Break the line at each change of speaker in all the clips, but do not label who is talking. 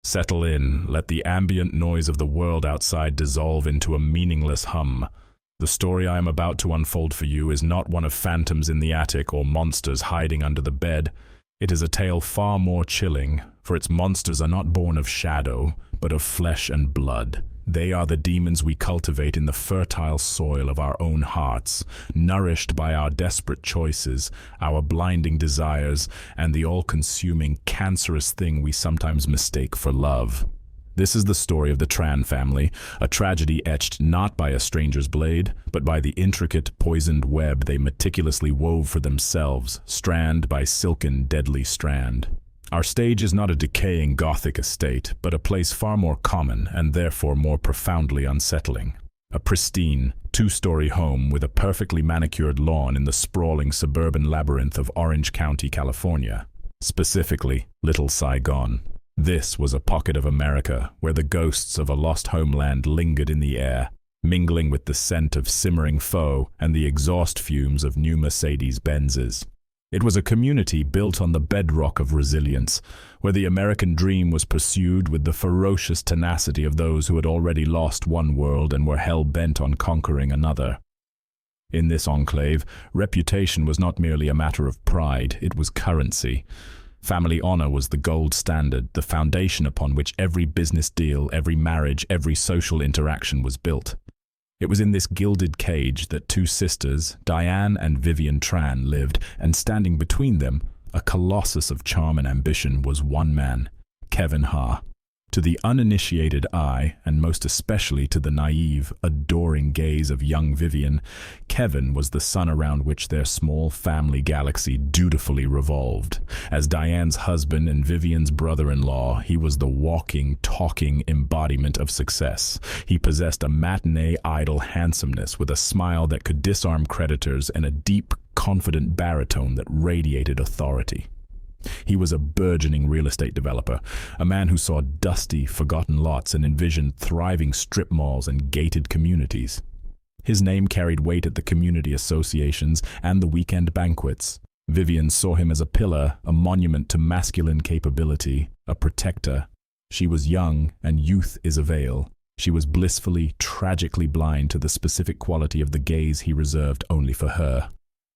Settle in, let the ambient noise of the world outside dissolve into a meaningless hum. The story I am about to unfold for you is not one of phantoms in the attic or monsters hiding under the bed. It is a tale far more chilling, for its monsters are not born of shadow, but of flesh and blood. They are the demons we cultivate in the fertile soil of our own hearts, nourished by our desperate choices, our blinding desires, and the all-consuming, cancerous thing we sometimes mistake for love. This is the story of the Tran family, a tragedy etched not by a stranger's blade, but by the intricate, poisoned web they meticulously wove for themselves, strand by silken, deadly strand. Our stage is not a decaying Gothic estate, but a place far more common and therefore more profoundly unsettling. A pristine, two-story home with a perfectly manicured lawn in the sprawling suburban labyrinth of Orange County, California. Specifically, Little Saigon. This was a pocket of America where the ghosts of a lost homeland lingered in the air, mingling with the scent of simmering pho and the exhaust fumes of new Mercedes-Benzes. It was a community built on the bedrock of resilience, where the American dream was pursued with the ferocious tenacity of those who had already lost one world and were hell-bent on conquering another. In this enclave, reputation was not merely a matter of pride, it was currency. Family honor was the gold standard, the foundation upon which every business deal, every marriage, every social interaction was built. It was in this gilded cage that two sisters, Diane and Vivian Tran, lived, and standing between them, a colossus of charm and ambition, was one man, Kevin Ha. To the uninitiated eye, and most especially to the naive, adoring gaze of young Vivian, Kevin was the sun around which their small family galaxy dutifully revolved. As Diane's husband and Vivian's brother-in-law, he was the walking, talking embodiment of success. He possessed a matinee idol handsomeness with a smile that could disarm creditors and a deep, confident baritone that radiated authority. He was a burgeoning real estate developer, a man who saw dusty, forgotten lots and envisioned thriving strip malls and gated communities. His name carried weight at the community associations and the weekend banquets. Vivian saw him as a pillar, a monument to masculine capability, a protector. She was young, and youth is a veil. She was blissfully, tragically blind to the specific quality of the gaze he reserved only for her.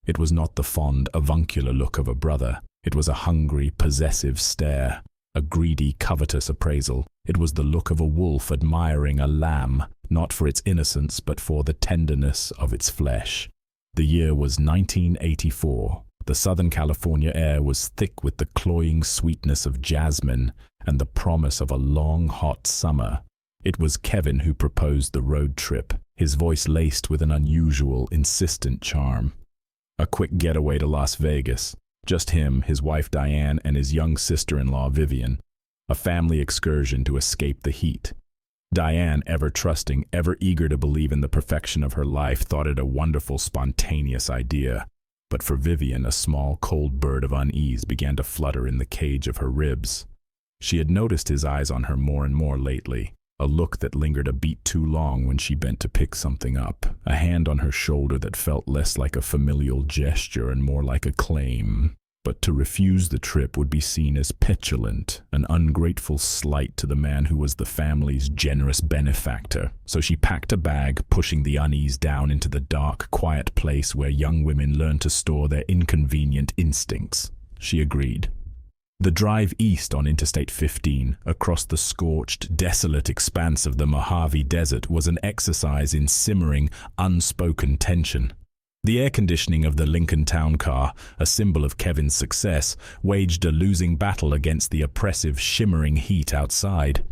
It was not the fond, avuncular look of a brother. It was a hungry, possessive stare, a greedy, covetous appraisal. It was the look of a wolf admiring a lamb, not for its innocence, but for the tenderness of its flesh. The year was 1984. The Southern California air was thick with the cloying sweetness of jasmine and the promise of a long, hot summer. It was Kevin who proposed the road trip, his voice laced with an unusual, insistent charm. A quick getaway to Las Vegas. Just him, his wife Diane, and his young sister-in-law Vivian. A family excursion to escape the heat. Diane, ever trusting, ever eager to believe in the perfection of her life, thought it a wonderful, spontaneous idea. But for Vivian, a small, cold bird of unease began to flutter in the cage of her ribs. She had noticed his eyes on her more and more lately, a look that lingered a beat too long when she bent to pick something up, a hand on her shoulder that felt less like a familial gesture and more like a claim. But to refuse the trip would be seen as petulant, an ungrateful slight to the man who was the family's generous benefactor. So she packed a bag, pushing the unease down into the dark, quiet place where young women learn to store their inconvenient instincts. She agreed. The drive east on Interstate 15, across the scorched, desolate expanse of the Mojave Desert, was an exercise in simmering, unspoken tension. The air conditioning of the Lincoln Town Car, a symbol of Kevin's success, waged a losing battle against the oppressive, shimmering heat outside.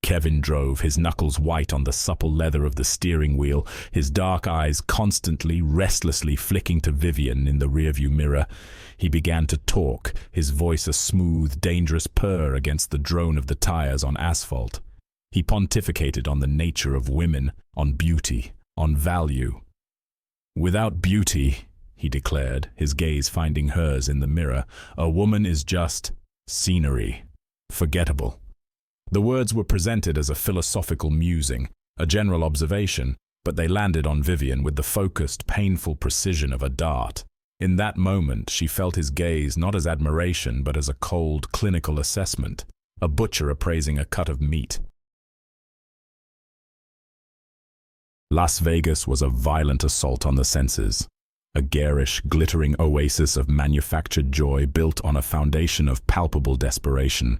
Kevin drove, his knuckles white on the supple leather of the steering wheel, his dark eyes constantly, restlessly flicking to Vivian in the rearview mirror. He began to talk, his voice a smooth, dangerous purr against the drone of the tires on asphalt. He pontificated on the nature of women, on beauty, on value. "Without beauty," he declared, his gaze finding hers in the mirror, "a woman is just scenery, forgettable." The words were presented as a philosophical musing, a general observation, but they landed on Vivian with the focused, painful precision of a dart. In that moment, she felt his gaze not as admiration, but as a cold, clinical assessment. a butcher appraising a cut of meat. Las Vegas was a violent assault on the senses, a garish, glittering oasis of manufactured joy built on a foundation of palpable desperation.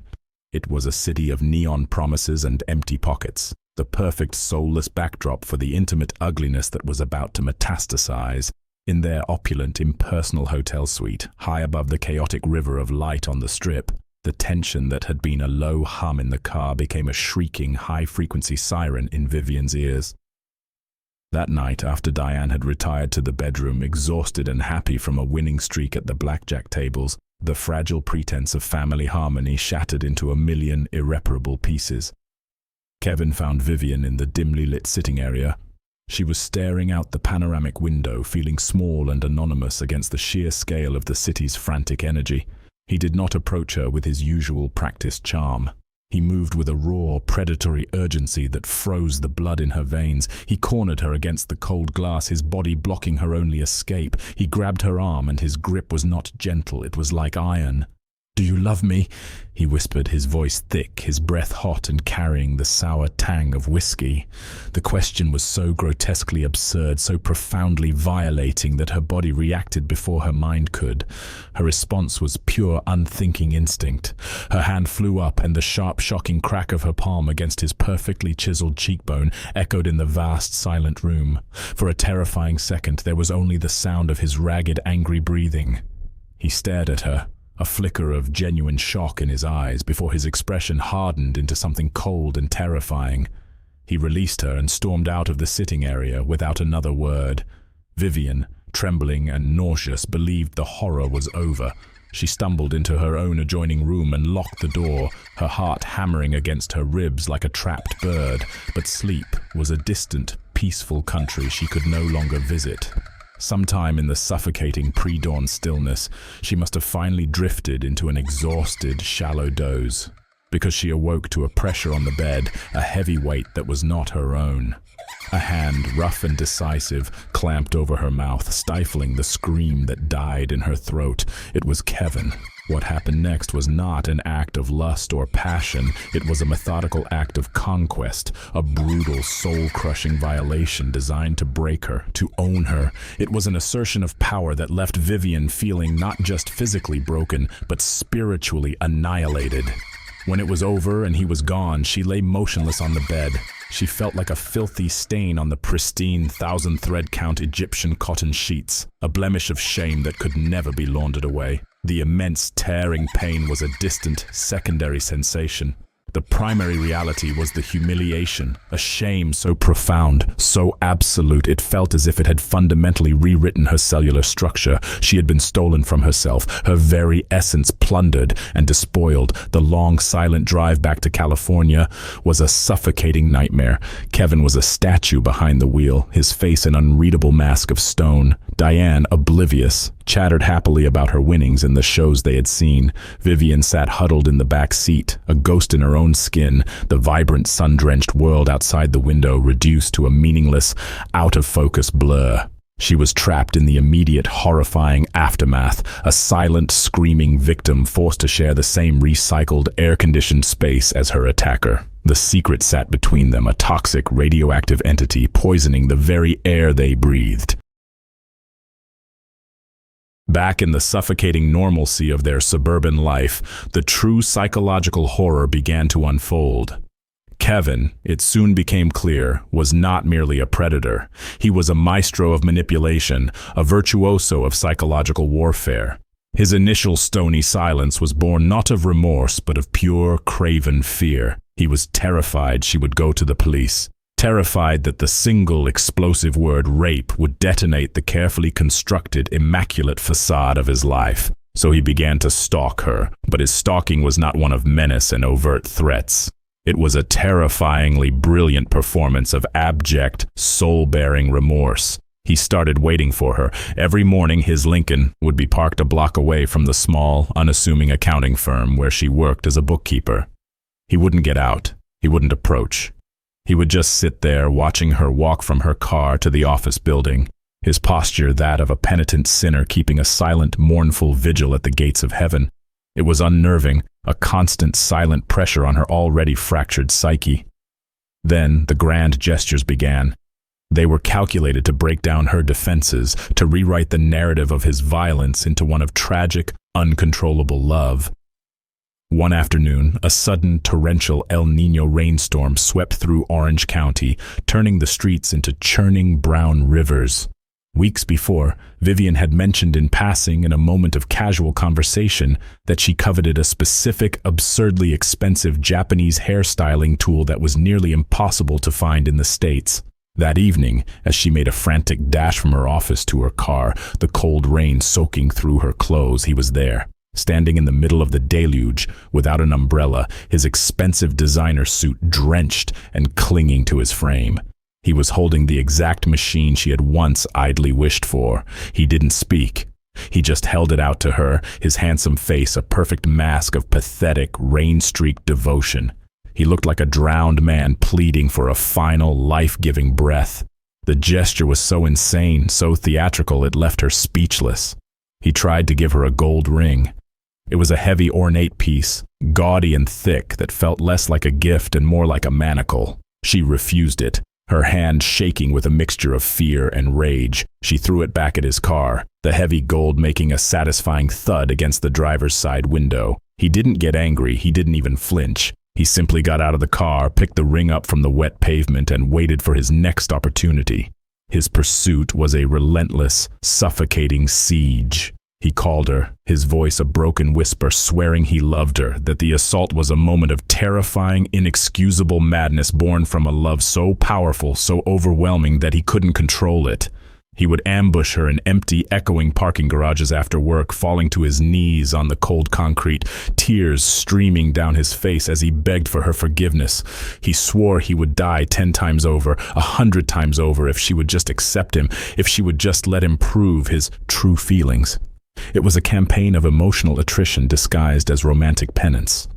It was a city of neon promises and empty pockets, the perfect soulless backdrop for the intimate ugliness that was about to metastasize. In their opulent, impersonal hotel suite, high above the chaotic river of light on the Strip, the tension that had been a low hum in the car became a shrieking, high-frequency siren in Vivian's ears. That night, after Diane had retired to the bedroom, exhausted and happy from a winning streak at the blackjack tables, the fragile pretense of family harmony shattered into a million irreparable pieces. Kevin found Vivian in the dimly lit sitting area. She was staring out the panoramic window, feeling small and anonymous against the sheer scale of the city's frantic energy. He did not approach her with his usual practiced charm. He moved with a raw, predatory urgency that froze the blood in her veins. He cornered her against the cold glass, his body blocking her only escape. He grabbed her arm, and his grip was not gentle, it was like iron. "Do you love me?" he whispered, his voice thick, his breath hot and carrying the sour tang of whiskey. The question was so grotesquely absurd, so profoundly violating that her body reacted before her mind could. Her response was pure, unthinking instinct. Her hand flew up, and the sharp, shocking crack of her palm against his perfectly chiseled cheekbone echoed in the vast, silent room. For a terrifying second, there was only the sound of his ragged, angry breathing. He stared at her, a flicker of genuine shock in his eyes before his expression hardened into something cold and terrifying. He released her and stormed out of the sitting area without another word. Vivian, trembling and nauseous, believed the horror was over. She stumbled into her own adjoining room and locked the door, her heart hammering against her ribs like a trapped bird. But sleep was a distant, peaceful country she could no longer visit. Sometime in the suffocating pre-dawn stillness, she must have finally drifted into an exhausted, shallow doze, because she awoke to a pressure on the bed, a heavy weight that was not her own. A hand, rough and decisive, clamped over her mouth, stifling the scream that died in her throat. It was Kevin. What happened next was not an act of lust or passion. It was a methodical act of conquest, a brutal, soul-crushing violation designed to break her, to own her. It was an assertion of power that left Vivian feeling not just physically broken, but spiritually annihilated. When it was over and he was gone, she lay motionless on the bed. She felt like a filthy stain on the pristine, thousand-thread-count Egyptian cotton sheets, a blemish of shame that could never be laundered away. The immense, tearing pain was a distant, secondary sensation. The primary reality was the humiliation, a shame so profound, so absolute, it felt as if it had fundamentally rewritten her cellular structure. She had been stolen from herself, her very essence plundered and despoiled. The long, silent drive back to California was a suffocating nightmare. Kevin was a statue behind the wheel, his face an unreadable mask of stone. Diane, oblivious, chattered happily about her winnings and the shows they had seen. Vivian sat huddled in the back seat, a ghost in her own skin, the vibrant sun-drenched world outside the window reduced to a meaningless, out-of-focus blur. She was trapped in the immediate, horrifying aftermath, a silent, screaming victim forced to share the same recycled, air-conditioned space as her attacker. The secret sat between them, a toxic, radioactive entity poisoning the very air they breathed. Back in the suffocating normalcy of their suburban life, the true psychological horror began to unfold. Kevin, it soon became clear, was not merely a predator. He was a maestro of manipulation, a virtuoso of psychological warfare. His initial stony silence was born not of remorse, but of pure, craven fear. He was terrified she would go to the police. Terrified that the single explosive word rape would detonate the carefully constructed, immaculate facade of his life. So he began to stalk her, but his stalking was not one of menace and overt threats. It was a terrifyingly brilliant performance of abject, soul-bearing remorse. He started waiting for her. Every morning his Lincoln would be parked a block away from the small, unassuming accounting firm where she worked as a bookkeeper. He wouldn't get out. He wouldn't approach. He would just sit there watching her walk from her car to the office building, his posture that of a penitent sinner keeping a silent, mournful vigil at the gates of heaven. It was unnerving, a constant silent pressure on her already fractured psyche. Then the grand gestures began. They were calculated to break down her defenses, to rewrite the narrative of his violence into one of tragic, uncontrollable love. One afternoon, a sudden torrential El Niño rainstorm swept through Orange County, turning the streets into churning brown rivers. Weeks before, Vivian had mentioned in passing in a moment of casual conversation that she coveted a specific, absurdly expensive Japanese hairstyling tool that was nearly impossible to find in the States. That evening, as she made a frantic dash from her office to her car, the cold rain soaking through her clothes, he was there, standing in the middle of the deluge, without an umbrella, his expensive designer suit drenched and clinging to his frame. He was holding the exact machine she had once idly wished for. He didn't speak. He just held it out to her, his handsome face a perfect mask of pathetic, rain-streaked devotion. He looked like a drowned man pleading for a final, life-giving breath. The gesture was so insane, so theatrical, it left her speechless. He tried to give her a gold ring. It was a heavy, ornate piece, gaudy and thick, that felt less like a gift and more like a manacle. She refused it, her hand shaking with a mixture of fear and rage. She threw it back at his car, the heavy gold making a satisfying thud against the driver's side window. He didn't get angry, he didn't even flinch. He simply got out of the car, picked the ring up from the wet pavement, and waited for his next opportunity. His pursuit was a relentless, suffocating siege. He called her, his voice a broken whisper, swearing he loved her, that the assault was a moment of terrifying, inexcusable madness born from a love so powerful, so overwhelming that he couldn't control it. He would ambush her in empty, echoing parking garages after work, falling to his knees on the cold concrete, tears streaming down his face as he begged for her forgiveness. He swore he would die 10 times over, 100 times over, if she would just accept him, if she would just let him prove his true feelings. It was a campaign of emotional attrition disguised as romantic penance.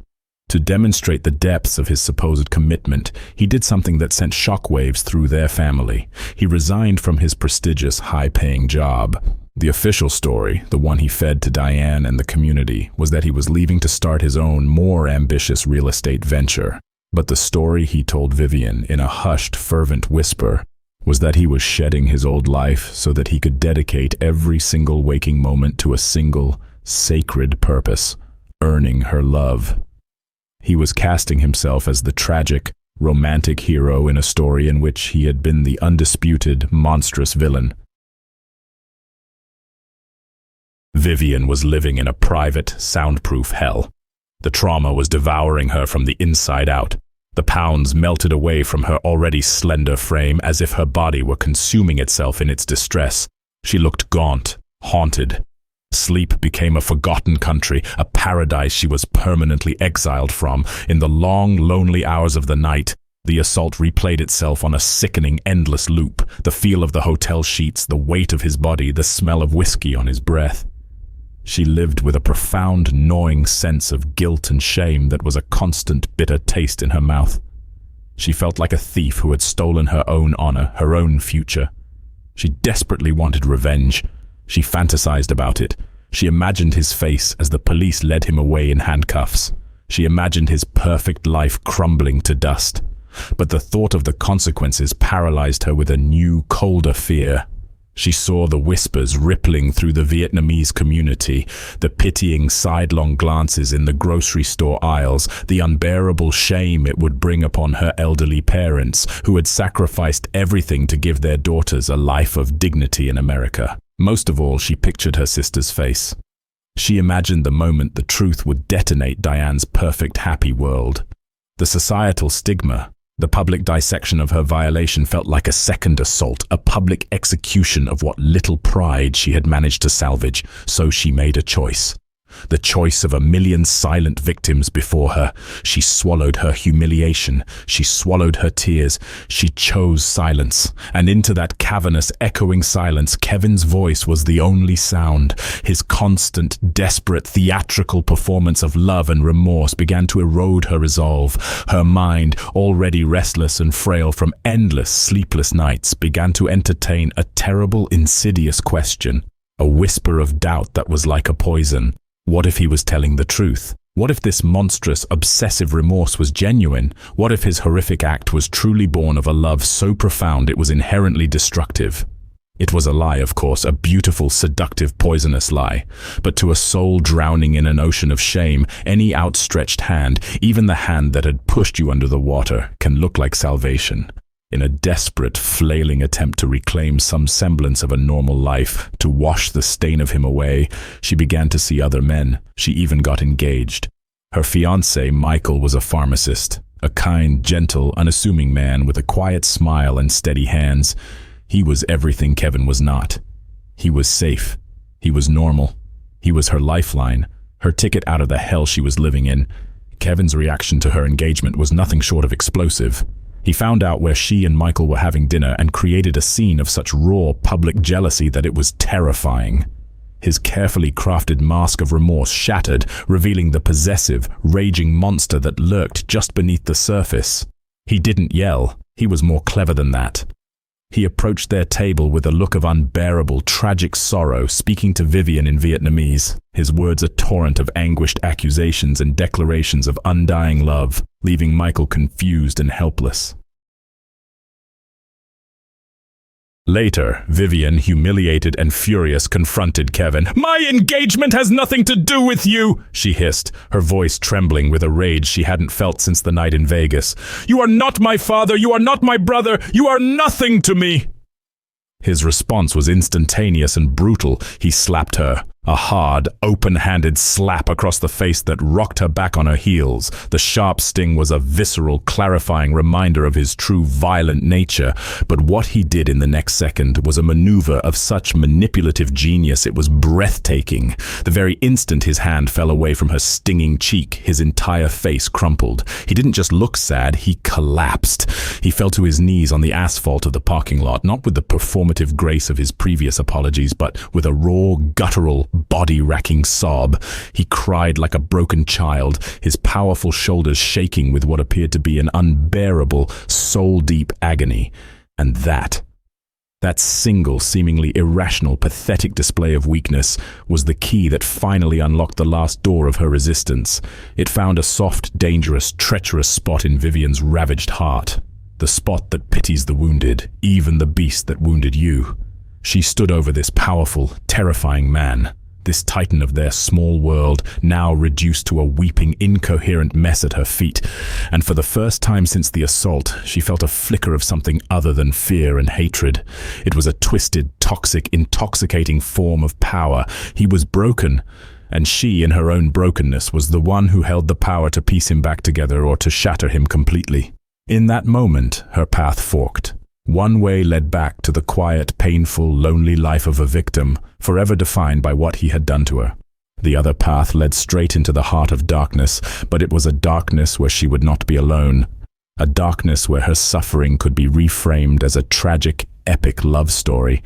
To demonstrate the depths of his supposed commitment, he did something that sent shockwaves through their family. He resigned from his prestigious, high-paying job. The official story, the one he fed to Diane and the community, was that he was leaving to start his own, more ambitious real estate venture. But the story he told Vivian, in a hushed, fervent whisper, was that he was shedding his old life so that he could dedicate every single waking moment to a single, sacred purpose: earning her love. He was casting himself as the tragic, romantic hero in a story in which he had been the undisputed, monstrous villain. Vivian was living in a private, soundproof hell. The trauma was devouring her from the inside out. The pounds melted away from her already slender frame as if her body were consuming itself in its distress. She looked gaunt, haunted. Sleep became a forgotten country, a paradise she was permanently exiled from. In the long, lonely hours of the night, the assault replayed itself on a sickening, endless loop. The feel of the hotel sheets, the weight of his body, the smell of whiskey on his breath. She lived with a profound, gnawing sense of guilt and shame that was a constant, bitter taste in her mouth. She felt like a thief who had stolen her own honor, her own future. She desperately wanted revenge. She fantasized about it. She imagined his face as the police led him away in handcuffs. She imagined his perfect life crumbling to dust. But the thought of the consequences paralyzed her with a new, colder fear. She saw the whispers rippling through the Vietnamese community, the pitying sidelong glances in the grocery store aisles, the unbearable shame it would bring upon her elderly parents, who had sacrificed everything to give their daughters a life of dignity in America. Most of all, she pictured her sister's face. She imagined the moment the truth would detonate Diane's perfect, happy world. The societal stigma, the public dissection of her violation felt like a second assault, a public execution of what little pride she had managed to salvage. So she made a choice. The choice of a million silent victims before her. She swallowed her humiliation. She swallowed her tears. She chose silence. And into that cavernous, echoing silence, Kevin's voice was the only sound. His constant, desperate, theatrical performance of love and remorse began to erode her resolve. Her mind, already restless and frail from endless, sleepless nights, began to entertain a terrible, insidious question. A whisper of doubt that was like a poison. What if he was telling the truth? What if this monstrous, obsessive remorse was genuine? What if his horrific act was truly born of a love so profound it was inherently destructive? It was a lie, of course, a beautiful, seductive, poisonous lie. But to a soul drowning in an ocean of shame, any outstretched hand, even the hand that had pushed you under the water, can look like salvation. In a desperate, flailing attempt to reclaim some semblance of a normal life, to wash the stain of him away, she began to see other men. She even got engaged. Her fiancé, Michael, was a pharmacist, a kind, gentle, unassuming man with a quiet smile and steady hands. He was everything Kevin was not. He was safe. He was normal. He was her lifeline, her ticket out of the hell she was living in. Kevin's reaction to her engagement was nothing short of explosive. He found out where she and Michael were having dinner and created a scene of such raw public jealousy that it was terrifying. His carefully crafted mask of remorse shattered, revealing the possessive, raging monster that lurked just beneath the surface. He didn't yell. He was more clever than that. He approached their table with a look of unbearable, tragic sorrow, speaking to Vivian in Vietnamese, his words a torrent of anguished accusations and declarations of undying love, leaving Michael confused and helpless. Later, Vivian, humiliated and furious, confronted Kevin. "My engagement has nothing to do with you," she hissed, her voice trembling with a rage she hadn't felt since the night in Vegas. "You are not my father, you are not my brother, you are nothing to me." His response was instantaneous and brutal. He slapped her, a hard, open-handed slap across the face that rocked her back on her heels. The sharp sting was a visceral, clarifying reminder of his true violent nature, but what he did in the next second was a maneuver of such manipulative genius it was breathtaking. The very instant his hand fell away from her stinging cheek, his entire face crumpled. He didn't just look sad, he collapsed. He fell to his knees on the asphalt of the parking lot, not with the performative grace of his previous apologies, but with a raw, guttural, body-racking sob. He cried like a broken child, his powerful shoulders shaking with what appeared to be an unbearable, soul-deep agony. And that single, seemingly irrational, pathetic display of weakness was the key that finally unlocked the last door of her resistance. It found a soft, dangerous, treacherous spot in Vivian's ravaged heart. The spot that pities the wounded, even the beast that wounded you. She stood over this powerful, terrifying man, this titan of their small world, now reduced to a weeping, incoherent mess at her feet. And for the first time since the assault, she felt a flicker of something other than fear and hatred. It was a twisted, toxic, intoxicating form of power. He was broken, and she, in her own brokenness, was the one who held the power to piece him back together or to shatter him completely. In that moment, her path forked. One way led back to the quiet, painful, lonely life of a victim, forever defined by what he had done to her. The other path led straight into the heart of darkness, but it was a darkness where she would not be alone. A darkness where her suffering could be reframed as a tragic, epic love story.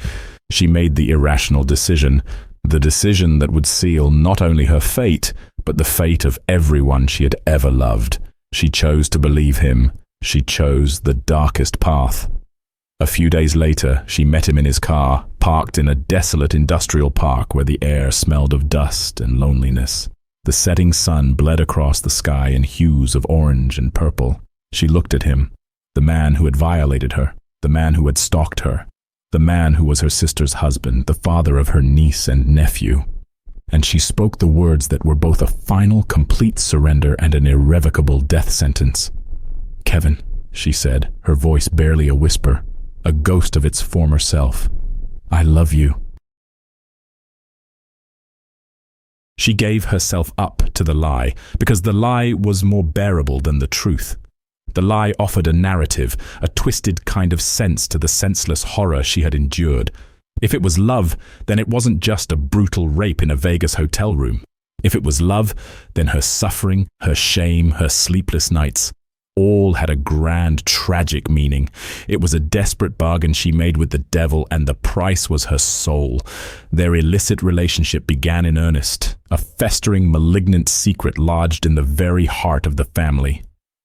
She made the irrational decision, the decision that would seal not only her fate, but the fate of everyone she had ever loved. She chose to believe him. She chose the darkest path. A few days later, she met him in his car, parked in a desolate industrial park where the air smelled of dust and loneliness. The setting sun bled across the sky in hues of orange and purple. She looked at him, the man who had violated her, the man who had stalked her, the man who was her sister's husband, the father of her niece and nephew. And she spoke the words that were both a final, complete surrender and an irrevocable death sentence. "Kevin," she said, her voice barely a whisper, a ghost of its former self. "I love you." She gave herself up to the lie, because the lie was more bearable than the truth. The lie offered a narrative, a twisted kind of sense to the senseless horror she had endured. If it was love, then it wasn't just a brutal rape in a Vegas hotel room. If it was love, then her suffering, her shame, her sleepless nights, all had a grand, tragic meaning. It was a desperate bargain she made with the devil, and the price was her soul. Their illicit relationship began in earnest, a festering, malignant secret lodged in the very heart of the family.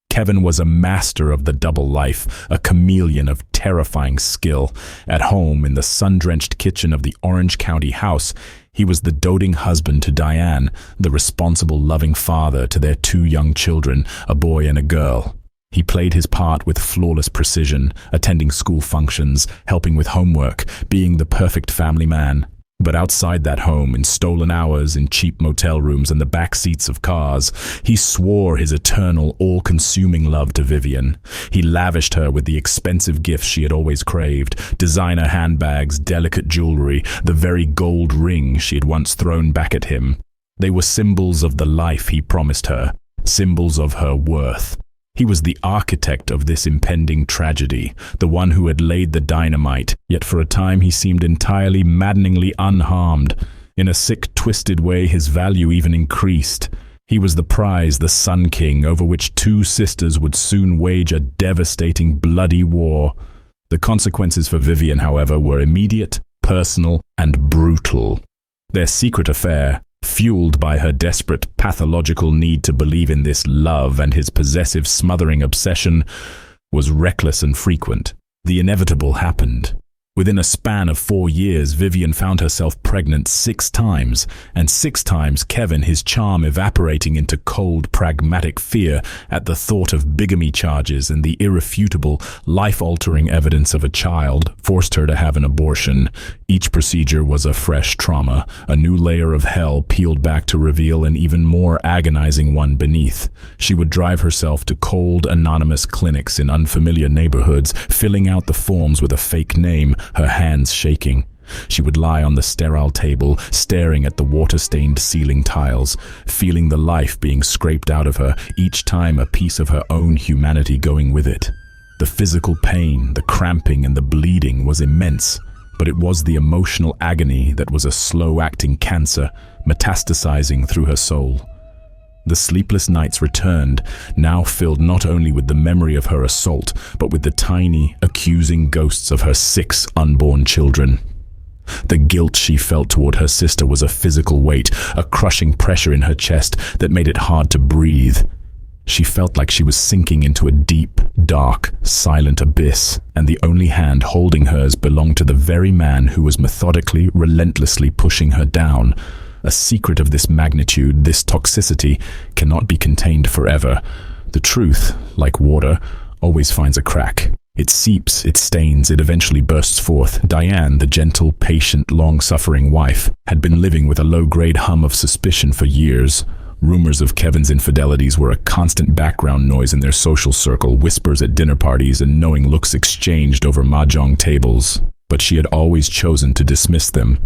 Kevin was a master of the double life, a chameleon of terrifying skill. At home, in the sun-drenched kitchen of the Orange County house, He was the doting husband to Diane, the responsible, loving father to their 2 young children, a boy and a girl. He played his part with flawless precision, attending school functions, helping with homework, being the perfect family man. But outside that home, in stolen hours, in cheap motel rooms and the back seats of cars, he swore his eternal, all-consuming love to Vivian. He lavished her with the expensive gifts she had always craved, designer handbags, delicate jewelry, the very gold ring she had once thrown back at him. They were symbols of the life he promised her, symbols of her worth. He was the architect of this impending tragedy, the one who had laid the dynamite, yet for a time he seemed entirely, maddeningly unharmed. In a sick, twisted way, his value even increased. He was the prize, the Sun King, over which 2 sisters would soon wage a devastating, bloody war. The consequences for Vivian, however, were immediate, personal, and brutal. Their secret affair, fueled by her desperate, pathological need to believe in this love and his possessive, smothering obsession, was reckless and frequent. The inevitable happened. Within a span of 4 years, Vivian found herself pregnant 6 times, and 6 times Kevin, his charm evaporating into cold, pragmatic fear at the thought of bigamy charges and the irrefutable, life-altering evidence of a child, forced her to have an abortion. Each procedure was a fresh trauma, a new layer of hell peeled back to reveal an even more agonizing one beneath. She would drive herself to cold, anonymous clinics in unfamiliar neighborhoods, filling out the forms with a fake name, her hands shaking. She would lie on the sterile table, staring at the water-stained ceiling tiles, feeling the life being scraped out of her, each time a piece of her own humanity going with it. The physical pain, the cramping, and the bleeding was immense, but it was the emotional agony that was a slow-acting cancer, metastasizing through her soul. The sleepless nights returned, now filled not only with the memory of her assault, but with the tiny, accusing ghosts of her 6 unborn children. The guilt she felt toward her sister was a physical weight, a crushing pressure in her chest that made it hard to breathe. She felt like she was sinking into a deep, dark, silent abyss, and the only hand holding hers belonged to the very man who was methodically, relentlessly pushing her down. A secret of this magnitude, this toxicity, cannot be contained forever. The truth, like water, always finds a crack. It seeps, it stains, it eventually bursts forth. Diane, the gentle, patient, long-suffering wife, had been living with a low-grade hum of suspicion for years. Rumors of Kevin's infidelities were a constant background noise in their social circle, whispers at dinner parties and knowing looks exchanged over mahjong tables. But she had always chosen to dismiss them.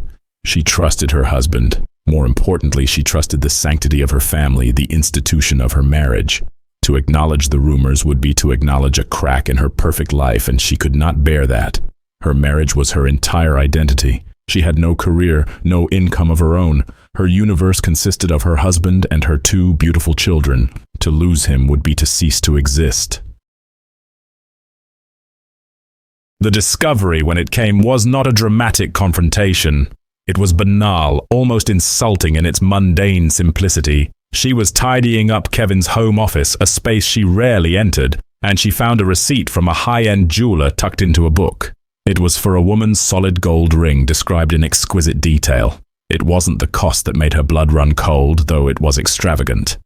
She trusted her husband. More importantly, she trusted the sanctity of her family, the institution of her marriage. To acknowledge the rumors would be to acknowledge a crack in her perfect life, and she could not bear that. Her marriage was her entire identity. She had no career, no income of her own. Her universe consisted of her husband and her 2 beautiful children. To lose him would be to cease to exist. The discovery, when it came, was not a dramatic confrontation. It was banal, almost insulting in its mundane simplicity. She was tidying up Kevin's home office, a space she rarely entered, and she found a receipt from a high-end jeweler tucked into a book. It was for a woman's solid gold ring described in exquisite detail. It wasn't the cost that made her blood run cold, though it was extravagant.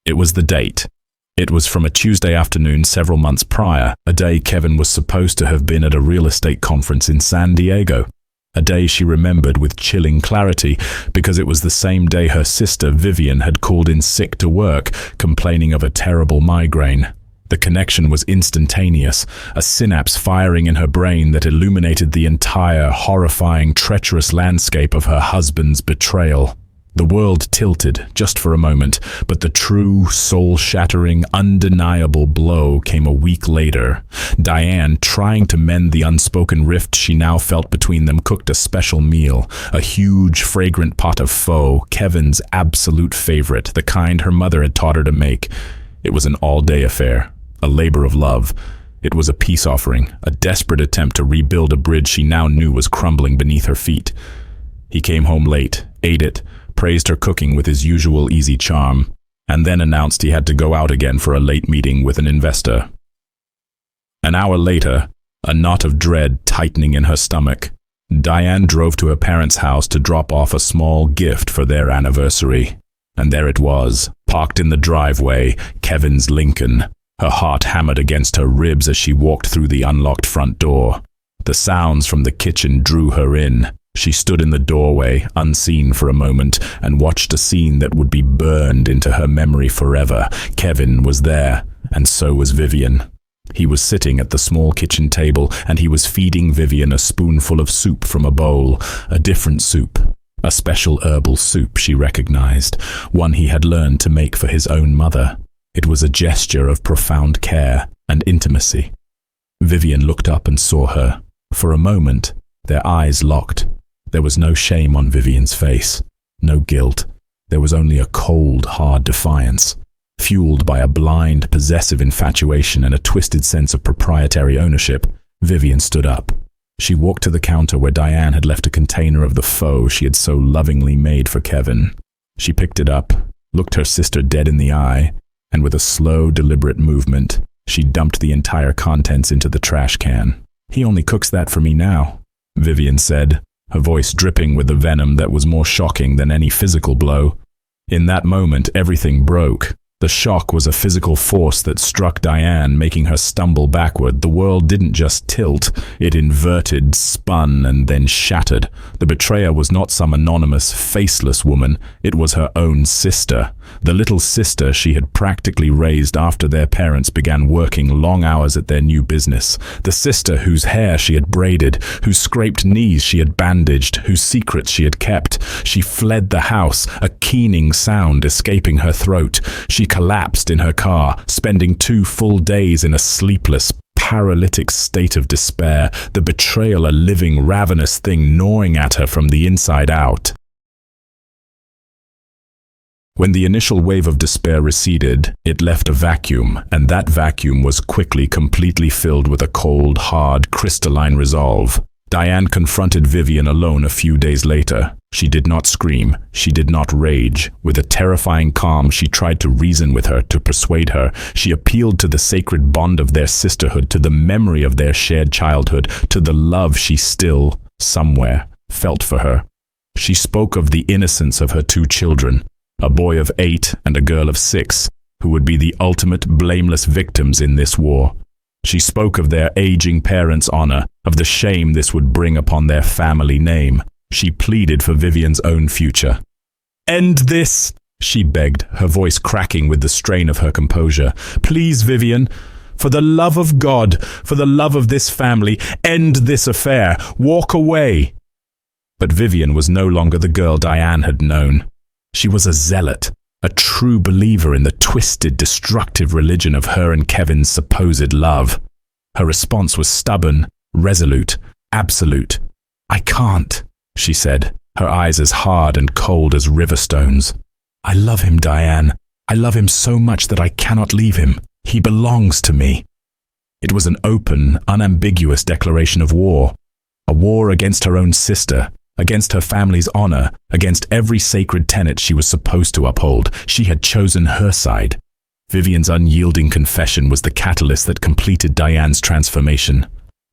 It was the date. It was from a Tuesday afternoon several months prior, a day Kevin was supposed to have been at a real estate conference in San Diego. A day she remembered with chilling clarity because it was the same day her sister Vivian had called in sick to work, complaining of a terrible migraine. The connection was instantaneous, a synapse firing in her brain that illuminated the entire horrifying, treacherous landscape of her husband's betrayal. The world tilted, just for a moment, but the true, soul-shattering, undeniable blow came a week later. Diane, trying to mend the unspoken rift she now felt between them, cooked a special meal, a huge, fragrant pot of pho, Kevin's absolute favorite, the kind her mother had taught her to make. It was an all-day affair, a labor of love. It was a peace offering, a desperate attempt to rebuild a bridge she now knew was crumbling beneath her feet. He came home late, ate it, praised her cooking with his usual easy charm, and then announced he had to go out again for a late meeting with an investor. An hour later, a knot of dread tightening in her stomach, Diane drove to her parents' house to drop off a small gift for their anniversary. And there it was, parked in the driveway, Kevin's Lincoln. Her heart hammered against her ribs as she walked through the unlocked front door. The sounds from the kitchen drew her in. She stood in the doorway, unseen for a moment, and watched a scene that would be burned into her memory forever. Kevin was there, and so was Vivian. He was sitting at the small kitchen table, and he was feeding Vivian a spoonful of soup from a bowl, a different soup. A special herbal soup she recognized, one he had learned to make for his own mother. It was a gesture of profound care and intimacy. Vivian looked up and saw her. For a moment, their eyes locked. There was no shame on Vivian's face, no guilt. There was only a cold, hard defiance, fueled by a blind, possessive infatuation and a twisted sense of proprietary ownership. Vivian stood up. She walked to the counter where Diane had left a container of the pho she had so lovingly made for Kevin. She picked it up, looked her sister dead in the eye, and with a slow, deliberate movement, she dumped the entire contents into the trash can. "He only cooks that for me now," Vivian said, her voice dripping with the venom that was more shocking than any physical blow. In that moment, everything broke. The shock was a physical force that struck Diane, making her stumble backward. The world didn't just tilt, it inverted, spun, and then shattered. The betrayer was not some anonymous, faceless woman. It was her own sister. The little sister she had practically raised after their parents began working long hours at their new business. The sister whose hair she had braided, whose scraped knees she had bandaged, whose secrets she had kept. She fled the house, a keening sound escaping her throat. She collapsed in her car, spending 2 full days in a sleepless, paralytic state of despair, the betrayal a living, ravenous thing gnawing at her from the inside out. When the initial wave of despair receded, it left a vacuum, and that vacuum was quickly completely filled with a cold, hard, crystalline resolve. Diane confronted Vivian alone a few days later. She did not scream. She did not rage. With a terrifying calm, she tried to reason with her, to persuade her. She appealed to the sacred bond of their sisterhood, to the memory of their shared childhood, to the love she still, somewhere, felt for her. She spoke of the innocence of her 2 children, a boy of 8 and a girl of 6, who would be the ultimate blameless victims in this war. She spoke of their aging parents' honor, of the shame this would bring upon their family name. She pleaded for Vivian's own future. "End this," she begged, her voice cracking with the strain of her composure. "Please, Vivian, for the love of God, for the love of this family, end this affair. Walk away." But Vivian was no longer the girl Diane had known. She was a zealot, a true believer in the twisted, destructive religion of her and Kevin's supposed love. Her response was stubborn, resolute, absolute. "I can't," she said, her eyes as hard and cold as river stones. "I love him, Diane. I love him so much that I cannot leave him. He belongs to me." It was an open, unambiguous declaration of war. A war against her own sister, against her family's honor, against every sacred tenet she was supposed to uphold. She had chosen her side. Vivian's unyielding confession was the catalyst that completed Diane's transformation.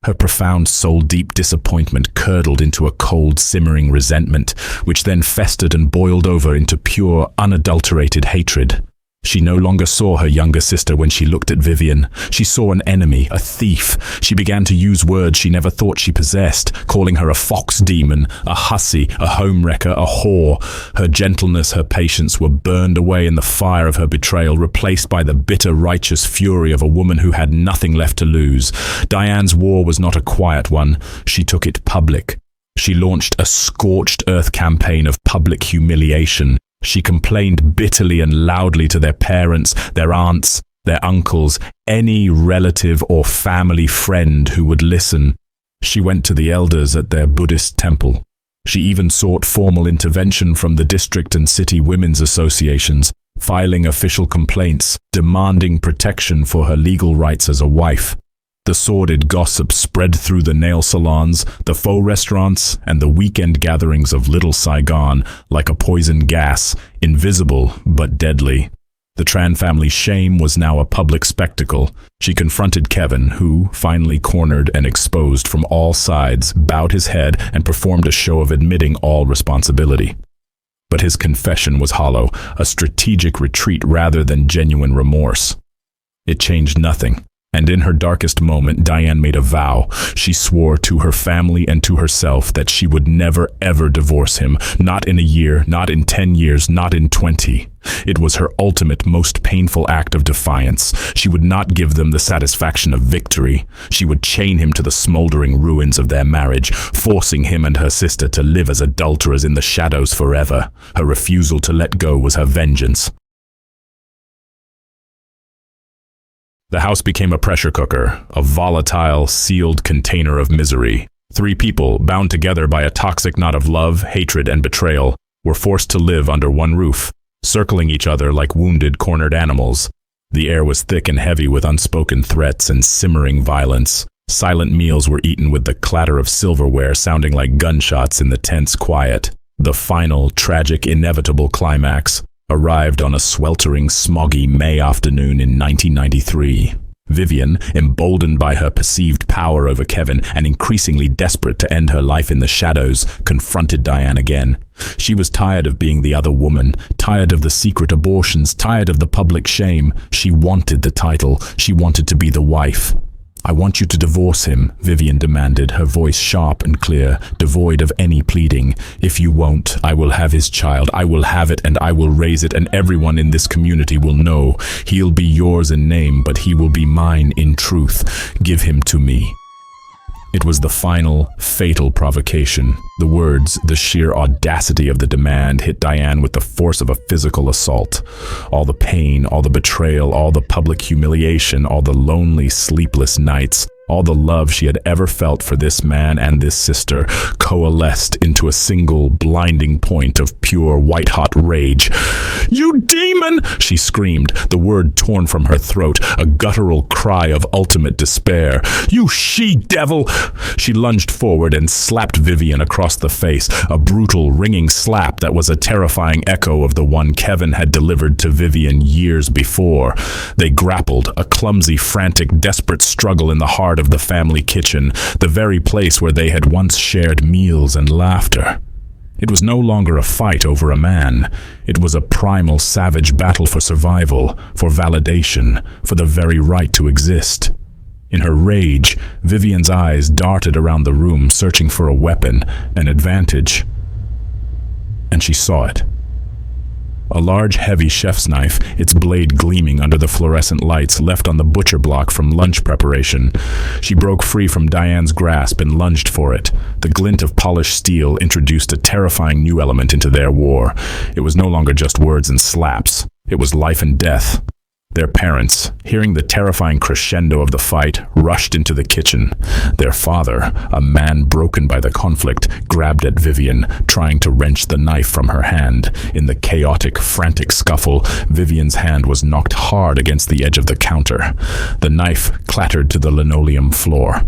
Her profound, soul-deep disappointment curdled into a cold, simmering resentment, which then festered and boiled over into pure, unadulterated hatred. She no longer saw her younger sister when she looked at Vivian. She saw an enemy, a thief. She began to use words she never thought she possessed, calling her a fox demon, a hussy, a homewrecker, a whore. Her gentleness, her patience were burned away in the fire of her betrayal, replaced by the bitter, righteous fury of a woman who had nothing left to lose. Diane's war was not a quiet one. She took it public. She launched a scorched earth campaign of public humiliation. She complained bitterly and loudly to their parents, their aunts, their uncles, any relative or family friend who would listen. She went to the elders at their Buddhist temple. She even sought formal intervention from the district and city women's associations, filing official complaints, demanding protection for her legal rights as a wife. The sordid gossip spread through the nail salons, the faux restaurants, and the weekend gatherings of Little Saigon like a poison gas, invisible but deadly. The Tran family's shame was now a public spectacle. She confronted Kevin, who, finally cornered and exposed from all sides, bowed his head and performed a show of admitting all responsibility. But his confession was hollow, a strategic retreat rather than genuine remorse. It changed nothing. And in her darkest moment, Diane made a vow. She swore to her family and to herself that she would never ever divorce him, not in a year, not in 10 years, not in 20. It was her ultimate, most painful act of defiance. She would not give them the satisfaction of victory. She would chain him to the smoldering ruins of their marriage, forcing him and her sister to live as adulterers in the shadows forever. Her refusal to let go was her vengeance. The house became a pressure cooker, a volatile, sealed container of misery. 3 people, bound together by a toxic knot of love, hatred, and betrayal, were forced to live under one roof, circling each other like wounded, cornered animals. The air was thick and heavy with unspoken threats and simmering violence. Silent meals were eaten with the clatter of silverware sounding like gunshots in the tense quiet. The final, tragic, inevitable climax arrived on a sweltering, smoggy May afternoon in 1993. Vivian, emboldened by her perceived power over Kevin and increasingly desperate to end her life in the shadows, confronted Diane again. She was tired of being the other woman, tired of the secret abortions, tired of the public shame. She wanted the title. She wanted to be the wife. "I want you to divorce him," Vivian demanded, her voice sharp and clear, devoid of any pleading. "If you won't, I will have his child. I will have it and I will raise it, and everyone in this community will know. He'll be yours in name, but he will be mine in truth. Give him to me." It was the final, fatal provocation. The words, the sheer audacity of the demand, hit Diane with the force of a physical assault. All the pain, all the betrayal, all the public humiliation, all the lonely, sleepless nights, all the love she had ever felt for this man and this sister coalesced into a single, blinding point of pure, white-hot rage. "You demon!" she screamed, the word torn from her throat, a guttural cry of ultimate despair. "You she-devil!" She lunged forward and slapped Vivian across the face, a brutal, ringing slap that was a terrifying echo of the one Kevin had delivered to Vivian years before. They grappled, a clumsy, frantic, desperate struggle in the heart of the family kitchen, the very place where they had once shared meals and laughter. It was no longer a fight over a man. It was a primal, savage battle for survival, for validation, for the very right to exist. In her rage, Vivian's eyes darted around the room, searching for a weapon, an advantage. And she saw it. A large, heavy chef's knife, its blade gleaming under the fluorescent lights left on the butcher block from lunch preparation. She broke free from Diane's grasp and lunged for it. The glint of polished steel introduced a terrifying new element into their war. It was no longer just words and slaps. It was life and death. Their parents, hearing the terrifying crescendo of the fight, rushed into the kitchen. Their father, a man broken by the conflict, grabbed at Vivian, trying to wrench the knife from her hand. In the chaotic, frantic scuffle, Vivian's hand was knocked hard against the edge of the counter. The knife clattered to the linoleum floor.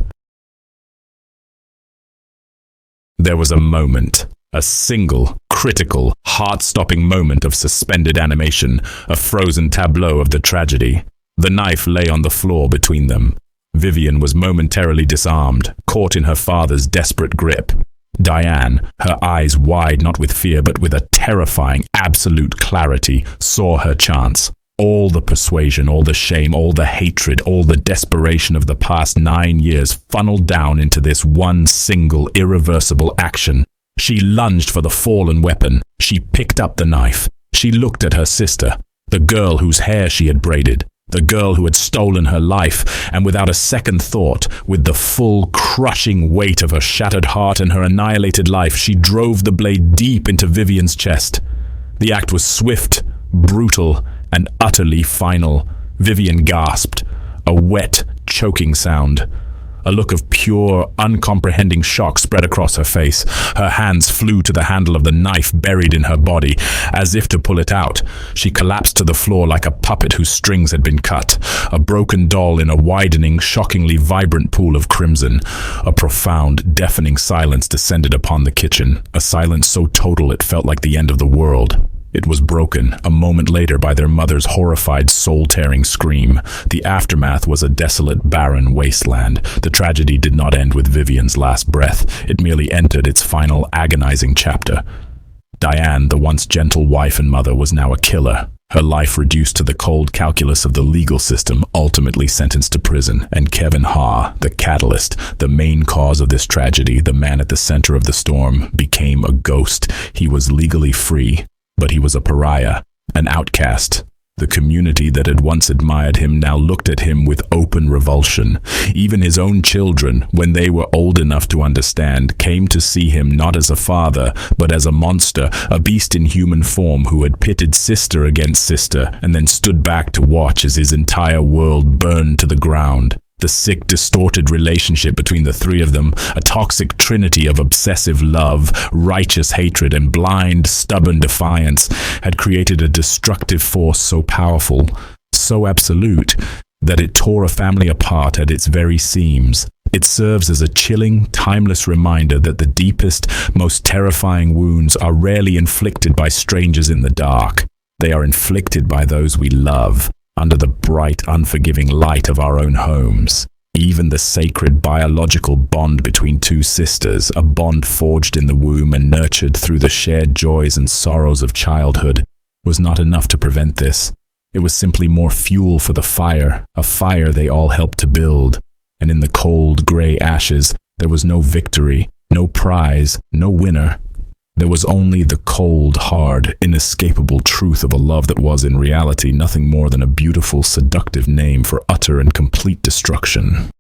There was a moment. A single, critical, heart-stopping moment of suspended animation, a frozen tableau of the tragedy. The knife lay on the floor between them. Vivian was momentarily disarmed, caught in her father's desperate grip. Diane, her eyes wide not with fear but with a terrifying, absolute clarity, saw her chance. All the persuasion, all the shame, all the hatred, all the desperation of the past 9 years funneled down into this one single, irreversible action. She lunged for the fallen weapon. She picked up the knife. She looked at her sister, the girl whose hair she had braided, the girl who had stolen her life, and without a second thought, with the full, crushing weight of her shattered heart and her annihilated life, she drove the blade deep into Vivian's chest. The act was swift, brutal, and utterly final. Vivian gasped, a wet, choking sound. A look of pure, uncomprehending shock spread across her face. Her hands flew to the handle of the knife buried in her body. As if to pull it out, she collapsed to the floor like a puppet whose strings had been cut, a broken doll in a widening, shockingly vibrant pool of crimson. A profound, deafening silence descended upon the kitchen, a silence so total it felt like the end of the world. It was broken a moment later by their mother's horrified, soul-tearing scream. The aftermath was a desolate, barren wasteland. The tragedy did not end with Vivian's last breath. It merely entered its final, agonizing chapter. Diane, the once gentle wife and mother, was now a killer. Her life reduced to the cold calculus of the legal system, ultimately sentenced to prison. And Kevin Ha, the catalyst, the main cause of this tragedy, the man at the center of the storm, became a ghost. He was legally free, but he was a pariah, an outcast. The community that had once admired him now looked at him with open revulsion. Even his own children, when they were old enough to understand, came to see him not as a father, but as a monster, a beast in human form who had pitted sister against sister, and then stood back to watch as his entire world burned to the ground. The sick, distorted relationship between the three of them, a toxic trinity of obsessive love, righteous hatred, and blind, stubborn defiance, had created a destructive force so powerful, so absolute, that it tore a family apart at its very seams. It serves as a chilling, timeless reminder that the deepest, most terrifying wounds are rarely inflicted by strangers in the dark. They are inflicted by those we love, under the bright, unforgiving light of our own homes. Even the sacred biological bond between two sisters, a bond forged in the womb and nurtured through the shared joys and sorrows of childhood, was not enough to prevent this. It was simply more fuel for the fire, a fire they all helped to build. And in the cold, gray ashes, there was no victory, no prize, no winner. There was only the cold, hard, inescapable truth of a love that was, in reality, nothing more than a beautiful, seductive name for utter and complete destruction.